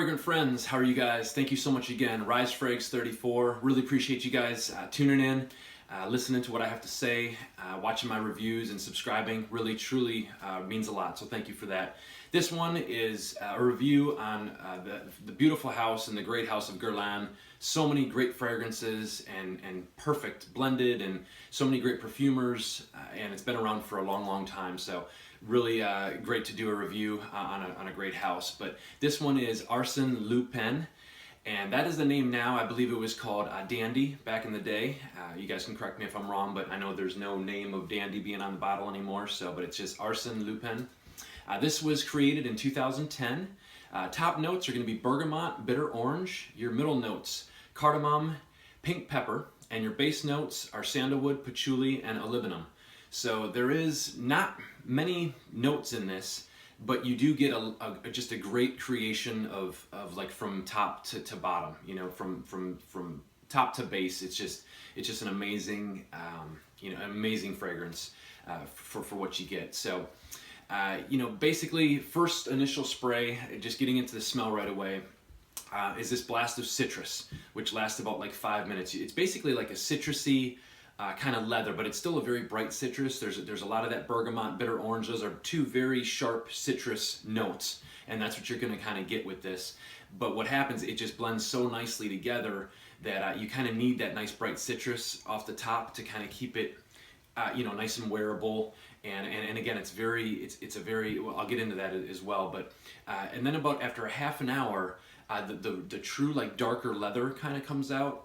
fragrant friends, how are you guys? Thank you so much again. Rise Frags 34. Really appreciate you guys tuning in, listening to what I have to say, watching my reviews and subscribing. Really, truly means a lot. So thank you for that. This one is a review on the beautiful house and the great house of Guerlain. So many great fragrances and perfect blended, and so many great perfumers, and it's been around for a long, long time. So really great to do a review on a great house. But this one is Arsene Lupin, and that is the name now. I believe it was called Dandy back in the day. You guys can correct me if I'm wrong, but I know there's no name of Dandy being on the bottle anymore, but it's just Arsene Lupin. This was created in 2010. Top notes are going to be bergamot, bitter orange. Your middle notes, cardamom, pink pepper, and your base notes are sandalwood, patchouli, and olibanum. So there is not many notes in this, but you do get just a great creation of like from top to bottom. You know, from top to base. It's just an amazing amazing fragrance for what you get. So basically, first initial spray, just getting into the smell right away, is this blast of citrus, which lasts about like 5 minutes. It's basically like a citrusy kind of leather, but it's still a very bright citrus. There's a lot of that bergamot, bitter orange. Those are two very sharp citrus notes, and that's what you're going to kind of get with this. But what happens, it just blends so nicely together that you kind of need that nice bright citrus off the top to kind of keep it nice and wearable. And again, it's a very, well, I'll get into that as well. But and then about after a half an hour, the true like darker leather kind of comes out.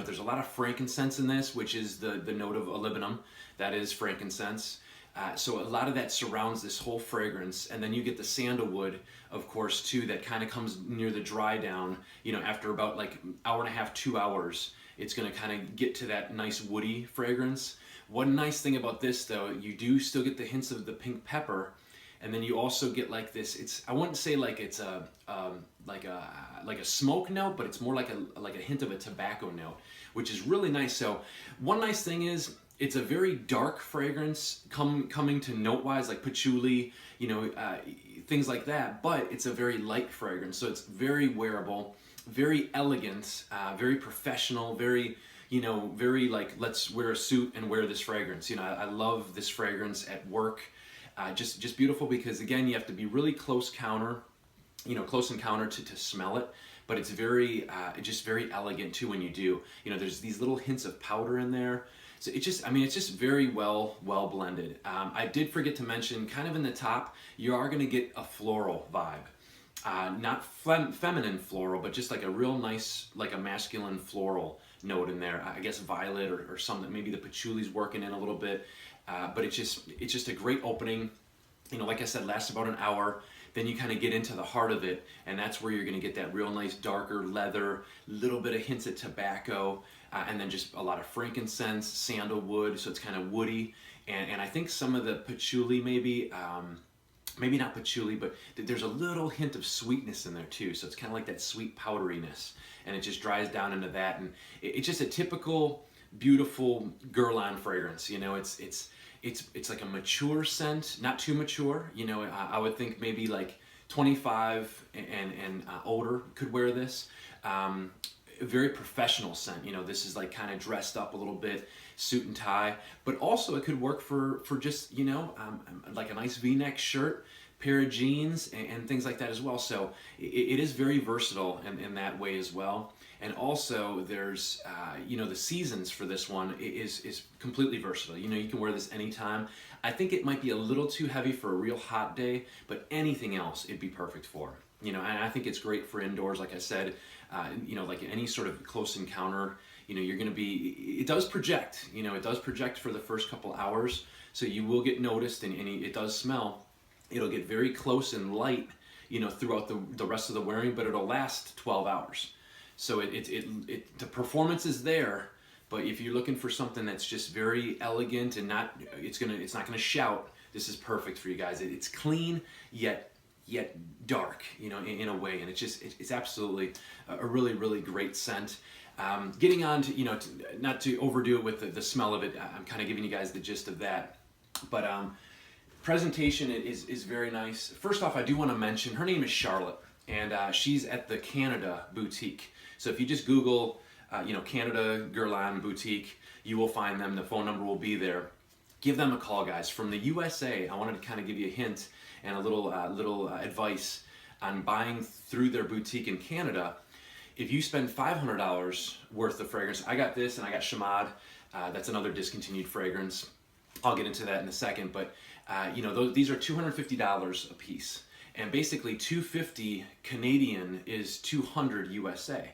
There's a lot of frankincense in this, which is the note of olibanum. That is frankincense. So a lot of that surrounds this whole fragrance, and then you get the sandalwood, of course, too, that kind of comes near the dry down. After about like hour and a half, 2 hours, it's going to kind of get to that nice woody fragrance. One nice thing about this, though, you do still get the hints of the pink pepper, and then you also get like this. I wouldn't say like it's a smoke note, but it's more like a hint of a tobacco note, which is really nice. So one nice thing is it's a very dark fragrance coming to note-wise, like patchouli, things like that. But it's a very light fragrance, so it's very wearable, very elegant, very professional, very like, let's wear a suit and wear this fragrance. I love this fragrance at work. Just beautiful, because again, you have to be really close encounter to smell it, but it's very just very elegant too when you do. There's these little hints of powder in there, so it's just very well blended. I did forget to mention, kind of in the top, you are going to get a floral vibe, not feminine floral, but just like a real nice, like a masculine floral note in there. I guess violet or something. Maybe the patchouli's working in a little bit. But it's just a great opening. Like I said, lasts about an hour. Then you kind of get into the heart of it, and that's where you're going to get that real nice darker leather, little bit of hints of tobacco, and then just a lot of frankincense, sandalwood, so it's kind of woody. And I think some of the patchouli, maybe not patchouli, but there's a little hint of sweetness in there too. So it's kind of like that sweet powderiness, and it just dries down into that. And it's just a typical beautiful Guerlain fragrance. It's like a mature scent, not too mature. I would think maybe like 25 and older could wear this. A very professional scent. This is like kind of dressed up a little bit, suit and tie, but also it could work for just like a nice V-neck shirt, pair of jeans, and things like that as well. So it is very versatile in that way as well. And also there's the seasons for this one is completely versatile. You can wear this anytime. I think it might be a little too heavy for a real hot day, but anything else it'd be perfect for. And I think it's great for indoors, like I said. Like any sort of close encounter, you're going to be, it does project. It does project for the first couple hours, so you will get noticed, and it does smell. It'll get very close and light, throughout the rest of the wearing, but it'll last 12 hours. So the performance is there, but if you're looking for something that's just very elegant and it's not gonna shout, this is perfect for you guys. It's clean yet dark, in a way, and it's absolutely a really, really great scent. Getting on to, not to overdo it with the smell of it, I'm kind of giving you guys the gist of that, but presentation is very nice. First off, I do want to mention her name is Charlotte. and she's at the Canada boutique. So if you just Google, Canada Guerlain boutique, you will find them. The phone number will be there. Give them a call, guys. From the USA, I wanted to kind of give you a hint and a little advice on buying through their boutique in Canada. If you spend $500 worth of fragrance, I got this and I got Chamade. That's another discontinued fragrance. I'll get into that in a second, but these are $250 a piece. And basically $250 Canadian is $200 USA.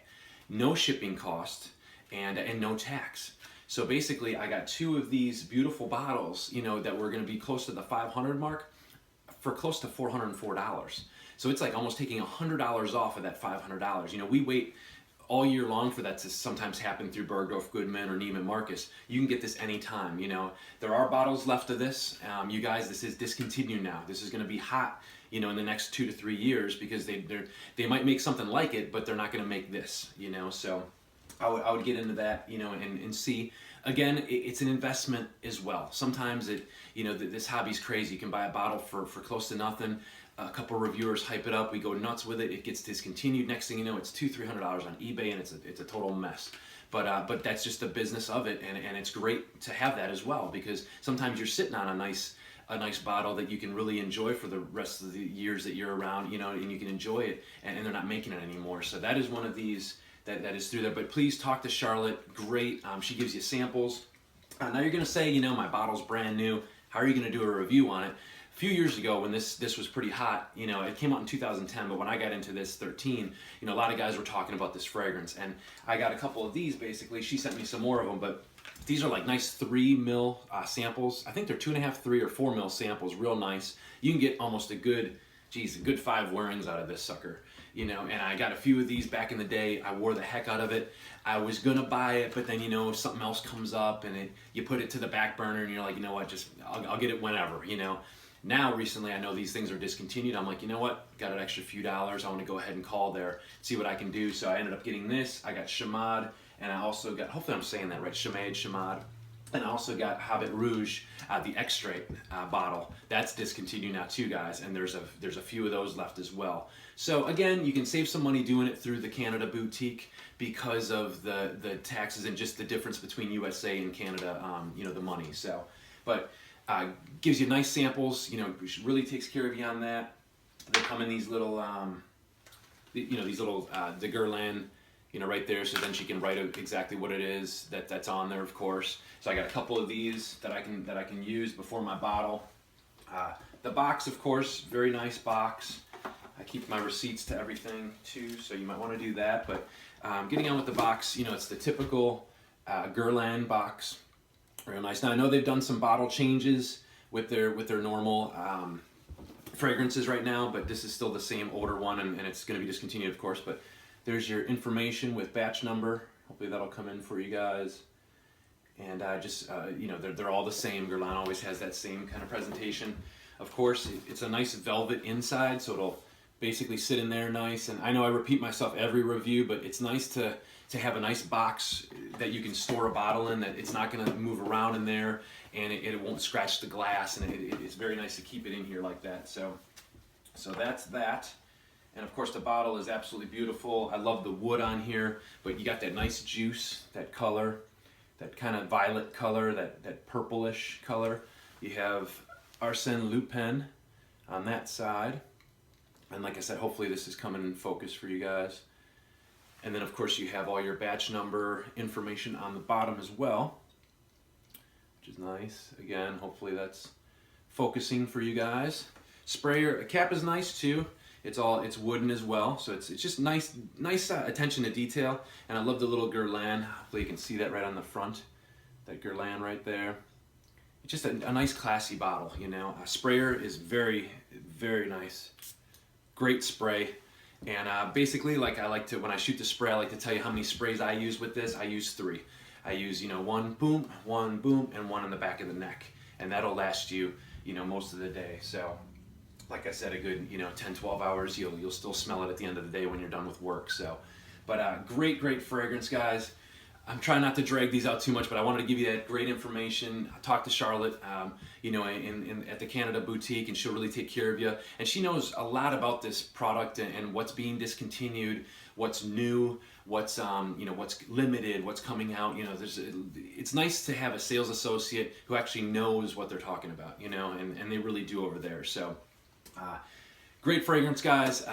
No shipping cost and no tax. So basically I got 2 of these beautiful bottles, that were gonna be close to the 500 mark for close to $404. So it's like almost taking $100 off of that $500. We wait all year long for that to sometimes happen through Bergdorf Goodman or Neiman Marcus. You can get this anytime. There are bottles left of this. You guys, this is discontinued now. This is going to be hot, in the next 2 to 3 years, because they might make something like it, but they're not going to make this. So I would get into that, and see. Again, it's an investment as well. Sometimes this hobby's crazy. You can buy a bottle for close to nothing. A couple reviewers hype it up, we go nuts with it, it gets discontinued. Next thing you know, it's $200-300 on eBay, and it's a total mess. But that's just the business of it, and it's great to have that as well, because sometimes you're sitting on a nice bottle that you can really enjoy for the rest of the years that you're around, and you can enjoy it, and they're not making it anymore. So that is one of these that is through there. But please talk to Charlotte. Great. She gives you samples. Now you're gonna say, my bottle's brand new. How are you gonna do a review on it? A few years ago, when this was pretty hot, it came out in 2010, but when I got into this 13, a lot of guys were talking about this fragrance, and I got a couple of these. Basically, she sent me some more of them, but these are like nice 3 mil samples. I think they're 2.5, 3, or 4 mil samples. Real nice. You can get almost a good 5 wearings out of this sucker. And I got a few of these back in the day. I wore the heck out of it. I was gonna buy it, but then something else comes up, and you put it to the back burner, and you're like, what? I'll get it whenever. Now, recently, I know these things are discontinued. I'm like, what? Got an extra few dollars. I want to go ahead and call there, see what I can do. So I ended up getting this. I got Chamade, and I also got, hopefully I'm saying that right, Chamade. And I also got Habit Rouge, the extrait bottle. That's discontinued now too, guys, and there's a few of those left as well. So again, you can save some money doing it through the Canada boutique because of the taxes and just the difference between USA and Canada, the money. So, but gives you nice samples, really takes care of you on that. They come in these little, the Guerlain, right there, so then she can write out exactly what it is that's on there, of course. So I got a couple of these that I can use before my bottle. The box, of course, very nice box. I keep my receipts to everything too, so you might want to do that. But getting on with the box, it's the typical Guerlain box. Real nice. Now I know they've done some bottle changes with their normal fragrances right now, but this is still the same older one, and it's going to be discontinued, of course. But there's your information with batch number. Hopefully that'll come in for you guys. And they're all the same. Guerlain always has that same kind of presentation. Of course, it's a nice velvet inside, so it'll basically sit in there nice. And I know I repeat myself every review, but it's nice to have a nice box that you can store a bottle in, that it's not going to move around in there, and it won't scratch the glass, and it's very nice to keep it in here like that. So that's that. And of course the bottle is absolutely beautiful. I love the wood on here, but you got that nice juice, that color, that kind of violet color, that purplish color. You have Arsene Lupin on that side. And like I said, hopefully this is coming in focus for you guys. And then of course you have all your batch number information on the bottom as well, which is nice. Again, hopefully that's focusing for you guys. Sprayer cap is nice too. It's wooden as well, so it's just nice attention to detail. And I love the little Guerlain. Hopefully you can see that right on the front, that Guerlain right there. It's just a nice classy bottle, Sprayer is very, very nice. Great spray. And basically, when I shoot the spray, I like to tell you how many sprays I use with this. I use 3. I use, one boom, and one in the back of the neck. And that'll last you, most of the day. So, like I said, a good, 10, 12 hours, you'll still smell it at the end of the day when you're done with work. So, but great fragrance, guys. I'm trying not to drag these out too much, but I wanted to give you that great information. I talked to Charlotte, you know, at the Canada boutique, and she'll really take care of you. And she knows a lot about this product and what's being discontinued, what's new, what's you know, what's limited, what's coming out. You know, it's nice to have a sales associate who actually knows what they're talking about. You know, and they really do over there. So, great fragrance, guys.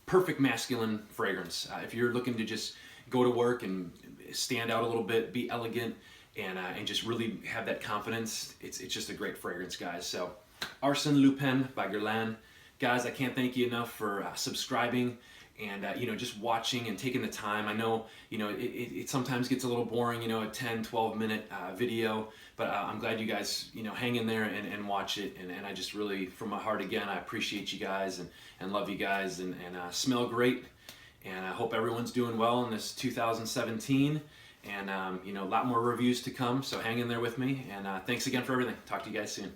Perfect masculine fragrance. If you're looking to just go to work and stand out a little bit, be elegant, and just really have that confidence, it's just a great fragrance, guys. So, Arsene Lupin by Guerlain. Guys, I can't thank you enough for subscribing and you know, just watching and taking the time. I know, you know, it sometimes gets a little boring, you know, a 10-12 minute video, but I'm glad you guys, you know, hang in there and watch it. And I just really, from my heart again, I appreciate you guys and love you guys, and smell great. And I hope everyone's doing well in this 2017. And, you know, a lot more reviews to come. So hang in there with me. And thanks again for everything. Talk to you guys soon.